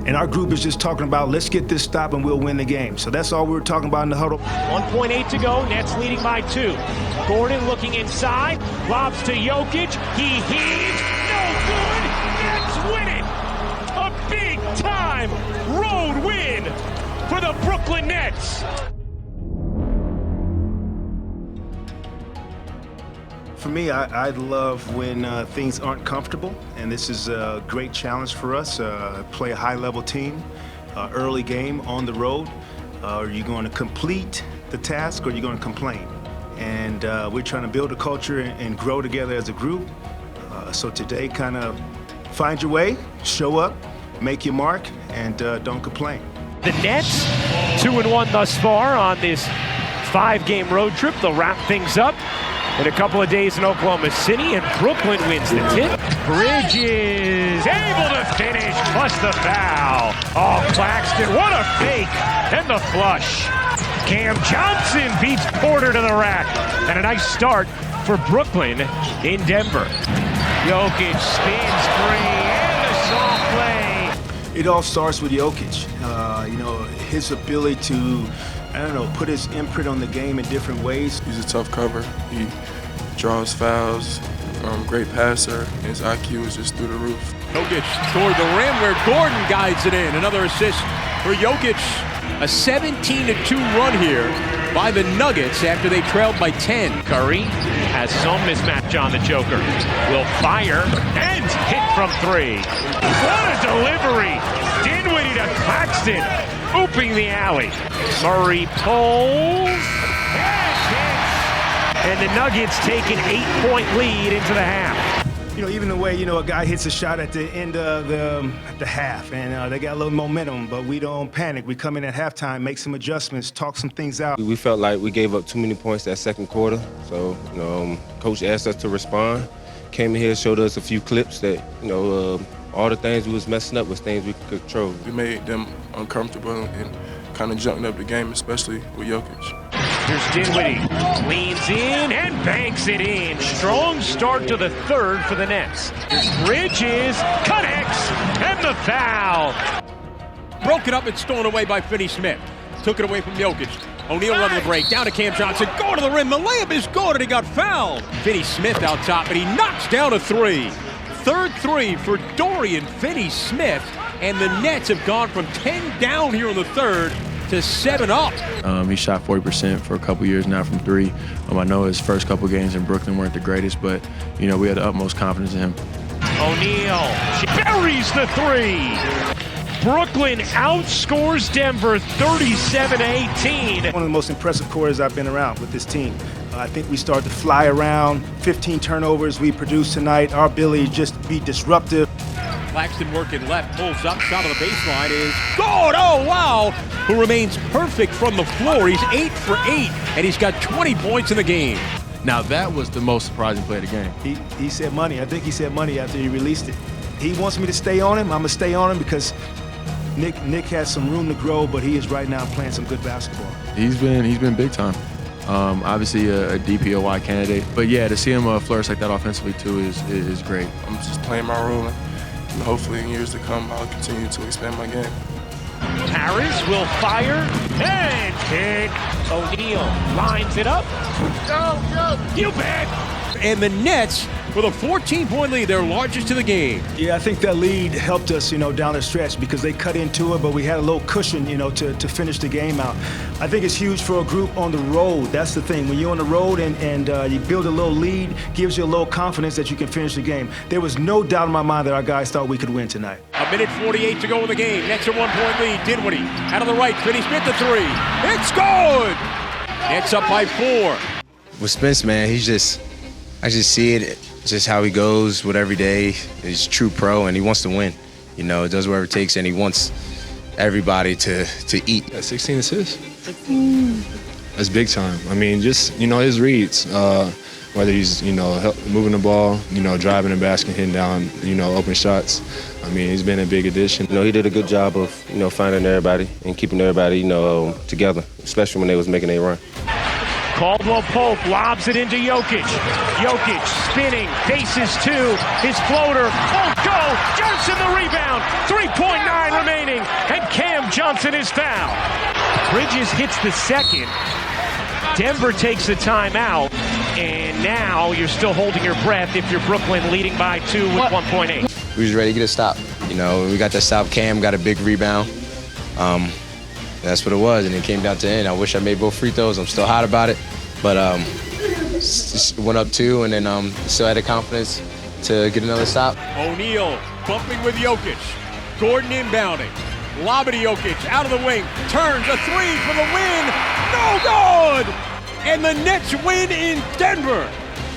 And our group is just talking about, let's get this stop and we'll win the game. So that's all we were talking about in the huddle. 1.8 to go, Nets leading by 2. Gordon looking inside, lobs to Jokic, he heaves, no good, Nets win it! A big-time road win for the Brooklyn Nets! For me, I love when things aren't comfortable, and this is a great challenge for us. Play a high-level team, early game on the road. Are you going to complete the task, or are you going to complain? And we're trying to build a culture and grow together as a group. So today, kind of find your way, show up, make your mark, and don't complain. The Nets, 2-1 thus far on this 5-game road trip. They'll wrap things up in a couple of days in Oklahoma City, and Brooklyn wins the tip. Bridges able to finish, plus the foul. Oh, Claxton, what a fake, and the flush. Cam Johnson beats Porter to the rack, and a nice start for Brooklyn in Denver. Jokic spins free, and a soft play. It all starts with Jokic. His ability to, put his imprint on the game in different ways. He's a tough cover. He draws fouls, great passer. His IQ is just through the roof. Jokic toward the rim where Gordon guides it in. Another assist for Jokic. A 17-2 run here by the Nuggets after they trailed by 10. Curry has his own mismatch on the Joker. Will fire and hit from 3. What a delivery! Dinwiddie to Claxton, ooping the alley. Murray pulls and hits. And the Nuggets take an 8-point lead into the half. Even the way, a guy hits a shot at the end of the half, and they got a little momentum, but we don't panic. We come in at halftime, make some adjustments, talk some things out. We felt like we gave up too many points that second quarter, so, Coach asked us to respond. Came in here, showed us a few clips that, all the things we was messing up was things we could control. We made them uncomfortable and kind of jumped up the game, especially with Jokic. Here's Dinwiddie, leans in and banks it in. Strong start to the third for the Nets. Here's Bridges, connects, and the foul. Broken up and stolen away by Finney-Smith. Took it away from Jokic. O'Neal running the break, down to Cam Johnson, going to the rim, the layup is good, and he got fouled. Finney-Smith out top, and he knocks down a 3. Third 3 for Dorian Finney-Smith, and the Nets have gone from 10 down here in the third to 7 up. He shot 40% for a couple years now from 3. I know his first couple games in Brooklyn weren't the greatest, but, we had the utmost confidence in him. O'Neal buries the 3. Brooklyn outscores Denver 37-18. One of the most impressive quarters I've been around with this team. I think we started to fly around, 15 turnovers we produced tonight. Our ability to just be disruptive. Claxton working left, pulls up, shot on the baseline is good, oh wow! Who remains perfect from the floor. He's 8 for 8, and he's got 20 points in the game. Now that was the most surprising play of the game. He said money. I think he said money after he released it. He wants me to stay on him. I'm gonna stay on him because Nic has some room to grow, but he is right now playing some good basketball. He's been big time. Obviously a DPOY candidate, but yeah, to see him flourish like that offensively too is great. I'm just playing my role, and hopefully in years to come I'll continue to expand my game. Harris will fire and hit. O'Neal lines it up. Go! You bet! And the Nets with a 14-point lead, their largest of the game. Yeah, I think that lead helped us, down the stretch because they cut into it, but we had a little cushion, to finish the game out. I think it's huge for a group on the road. That's the thing. When you're on the road and you build a little lead, gives you a little confidence that you can finish the game. There was no doubt in my mind that our guys thought we could win tonight. A minute 48 to go in the game. Nets a 1-point lead. Dinwiddie out of the right. Finney-Smith the 3. It's good! Nets up by 4. With Spence, man, I just see it, just how he goes with every day. He's a true pro, and he wants to win. Does whatever it takes, and he wants everybody to eat. 16 assists. That's big time. I mean, just, his reads, whether he's, moving the ball, driving the basket, hitting down, open shots. I mean, he's been a big addition. He did a good job of, finding everybody and keeping everybody, together, especially when they was making a run. Caldwell Pope lobs it into Jokic. Jokic spinning, faces 2. His floater won't go. Johnson the rebound. 3.9 remaining. Johnson is fouled. Bridges hits the second. Denver takes a timeout, and now you're still holding your breath if you're Brooklyn leading by 2 with 1.8. We was ready to get a stop. You know, we got that stop. Cam got a big rebound. That's what it was, and it came down to the end. I wish I made both free throws. I'm still hot about it, but went up 2, and then still had the confidence to get another stop. O'Neal bumping with Jokic. Gordon inbounding. Lob it to Jokic, out of the wing, turns a 3 for the win. No good! And the Nets win in Denver.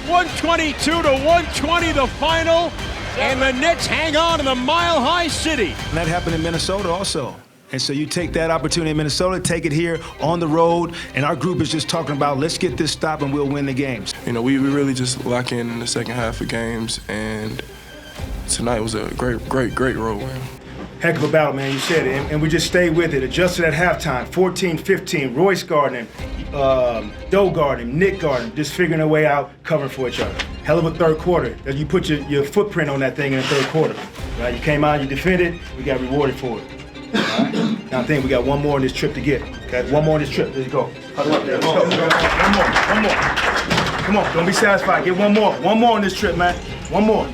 122-120 the final. And the Nets hang on in the Mile High City. And that happened in Minnesota also. And so you take that opportunity in Minnesota, take it here on the road, and our group is just talking about let's get this stop and we'll win the games. You know, we really just lock in the second half of games, and tonight was a great road win. Heck of a battle, man, you said it, and we just stayed with it. Adjusted at halftime, 14-15, Royce guarding him, Doe guarding him, Nic guarding him, just figuring a way out, covering for each other. Hell of a third quarter. You put your footprint on that thing in the third quarter. Right? You came out, you defended, we got rewarded for it. All right? Now I think we got one more on this trip to get. Okay, one more on this trip. There you go. Huddle up there. Let's go. One more. Come on, don't be satisfied. Get one more. One more on this trip, man. One more.